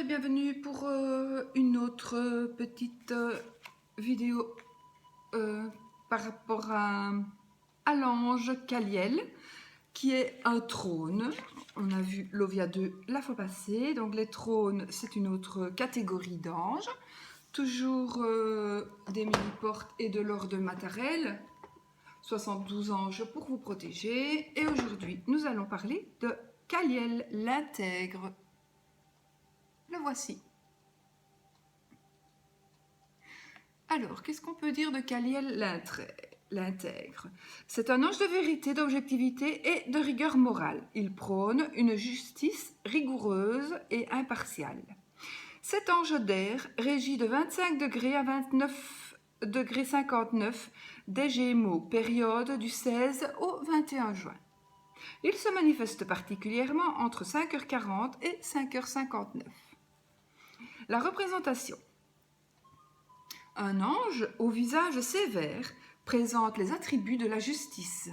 et bienvenue pour une autre petite vidéo par rapport à l'ange Caliel, qui est un trône. On a vu l'Ovia 2 la fois passée, donc les trônes c'est une autre catégorie d'anges. Toujours des mini-portes et de l'or de Mattarel, 72 anges pour vous protéger. Et aujourd'hui nous allons parler de Caliel l'intègre. Le voici. Alors, qu'est-ce qu'on peut dire de Caliel l'intègre? C'est un ange de vérité, d'objectivité et de rigueur morale. Il prône une justice rigoureuse et impartiale. Cet ange d'air régit de 25 degrés à 29 degrés 59 des Gémeaux, période du 16 au 21 juin. Il se manifeste particulièrement entre 5h40 et 5h59. La représentation. Un ange au visage sévère présente les attributs de la justice.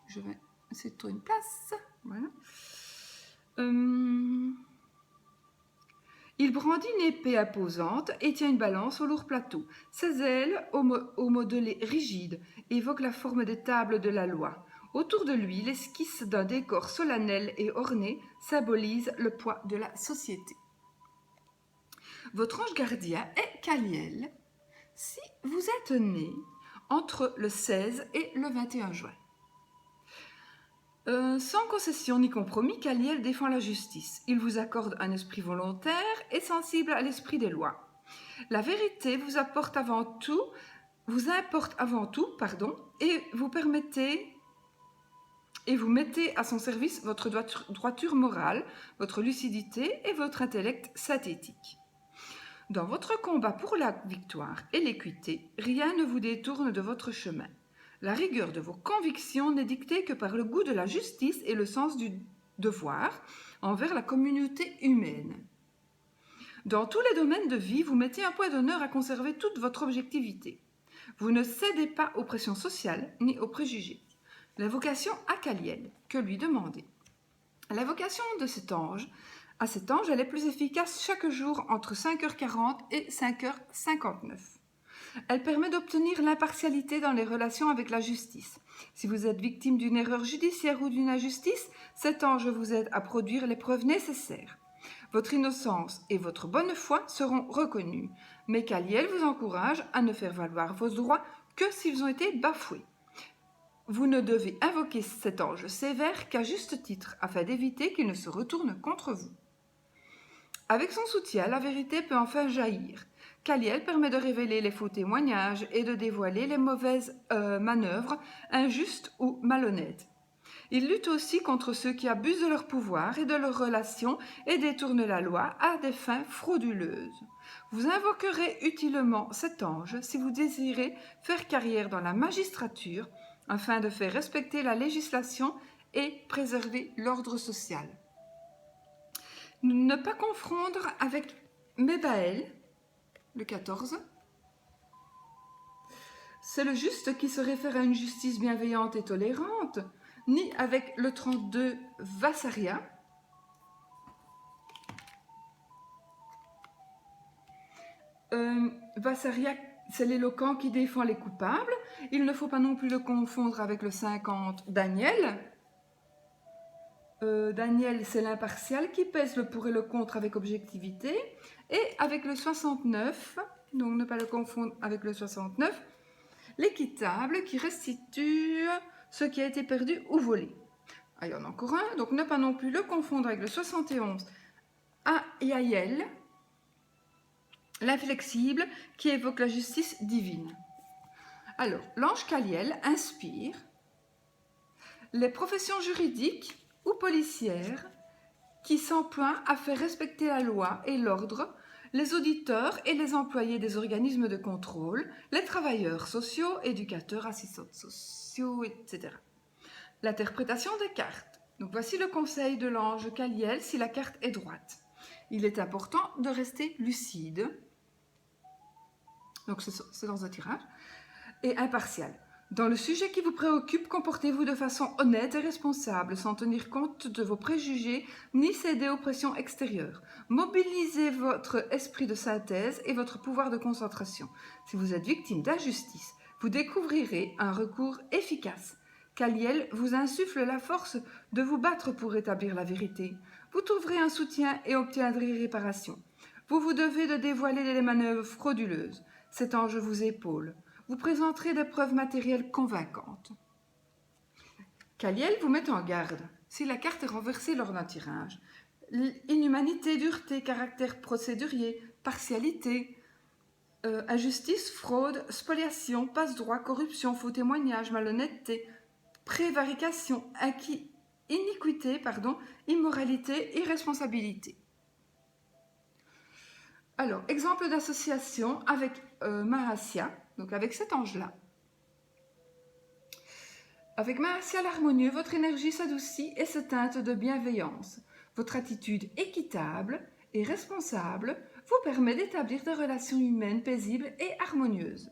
Je vais essayer de trouver une place. Voilà. Il brandit une épée imposante et tient une balance au lourd plateau. Ses ailes, au modelé rigide, évoquent la forme des tables de la loi. Autour de lui, l'esquisse d'un décor solennel et orné symbolise le poids de la société. Votre ange gardien est Caliel si vous êtes né entre le 16 et le 21 juin. Sans concession ni compromis, Caliel défend la justice. Il vous accorde un esprit volontaire et sensible à l'esprit des lois. La vérité vous importe avant tout, et vous mettez à son service votre droiture morale, votre lucidité et votre intellect synthétique. Dans votre combat pour la victoire et l'équité, rien ne vous détourne de votre chemin. La rigueur de vos convictions n'est dictée que par le goût de la justice et le sens du devoir envers la communauté humaine. Dans tous les domaines de vie, vous mettez un point d'honneur à conserver toute votre objectivité. Vous ne cédez pas aux pressions sociales ni aux préjugés. L'invocation à Caliel, que lui demander? L'invocation de cet ange, elle est plus efficace chaque jour entre 5h40 et 5h59. Elle permet d'obtenir l'impartialité dans les relations avec la justice. Si vous êtes victime d'une erreur judiciaire ou d'une injustice, cet ange vous aide à produire les preuves nécessaires. Votre innocence et votre bonne foi seront reconnues, mais Caliel vous encourage à ne faire valoir vos droits que s'ils ont été bafoués. Vous ne devez invoquer cet ange sévère qu'à juste titre, afin d'éviter qu'il ne se retourne contre vous. Avec son soutien, la vérité peut enfin jaillir. Caliel permet de révéler les faux témoignages et de dévoiler les mauvaises manœuvres, injustes ou malhonnêtes. Il lutte aussi contre ceux qui abusent de leur pouvoir et de leurs relations et détournent la loi à des fins frauduleuses. Vous invoquerez utilement cet ange si vous désirez faire carrière dans la magistrature afin de faire respecter la législation et préserver l'ordre social. Ne pas confondre avec Mébaël, le 14. C'est le juste qui se réfère à une justice bienveillante et tolérante, ni avec le 32 Vassaria. Vassaria, c'est l'éloquent qui défend les coupables. Il ne faut pas non plus le confondre avec le 50 Daniel. Daniel, c'est l'impartial qui pèse le pour et le contre avec objectivité. Et avec le 69, donc ne pas le confondre avec le 69, l'équitable qui restitue ce qui a été perdu ou volé. Ah, il y en a encore un, donc ne pas non plus le confondre avec le 71, Yael, l'inflexible qui évoque la justice divine. Alors, l'ange Caliel inspire les professions juridiques ou policières qui s'emploient à faire respecter la loi et l'ordre, les auditeurs et les employés des organismes de contrôle, les travailleurs sociaux, éducateurs, assistants sociaux, etc. L'interprétation des cartes. Donc voici le conseil de l'ange Caliel si la carte est droite. Il est important de rester lucide, donc c'est dans un tirage, et impartial. Dans le sujet qui vous préoccupe, comportez-vous de façon honnête et responsable, sans tenir compte de vos préjugés ni céder aux pressions extérieures. Mobilisez votre esprit de synthèse et votre pouvoir de concentration. Si vous êtes victime d'injustice, vous découvrirez un recours efficace. Kaliel vous insuffle la force de vous battre pour rétablir la vérité. Vous trouverez un soutien et obtiendrez réparation. Vous vous devez de dévoiler les manœuvres frauduleuses. Cet ange vous épaule. Vous présenterez des preuves matérielles convaincantes. Kaliel vous met en garde. Si la carte est renversée lors d'un tirage, inhumanité, dureté, caractère procédurier, partialité, injustice, fraude, spoliation, passe-droit, corruption, faux témoignage, malhonnêteté, prévarication, iniquité, immoralité, irresponsabilité. Alors, exemple d'association avec Mahasya, donc avec cet ange-là. Avec Mahasya l'harmonieux, votre énergie s'adoucit et se teinte de bienveillance. Votre attitude équitable et responsable vous permet d'établir des relations humaines paisibles et harmonieuses.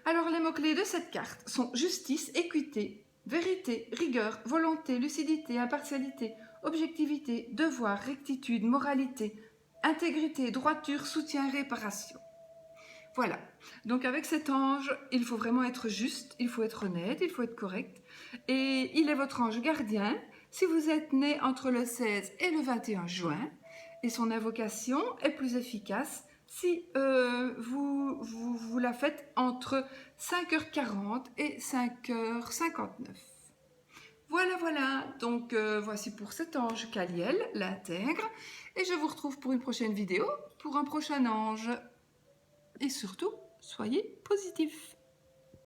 Alors, les mots-clés de cette carte sont justice, équité, vérité, rigueur, volonté, lucidité, impartialité, objectivité, devoir, rectitude, moralité, intégrité, droiture, soutien, réparation. Voilà. Donc avec cet ange, il faut vraiment être juste, il faut être honnête, il faut être correct. Et il est votre ange gardien si vous êtes né entre le 16 et le 21 juin. Et son invocation est plus efficace si vous la faites entre 5h40 et 5h59. Voilà. Donc voici pour cet ange Kaliel, l'intègre. Et je vous retrouve pour une prochaine vidéo, pour un prochain ange. Et surtout, soyez positifs.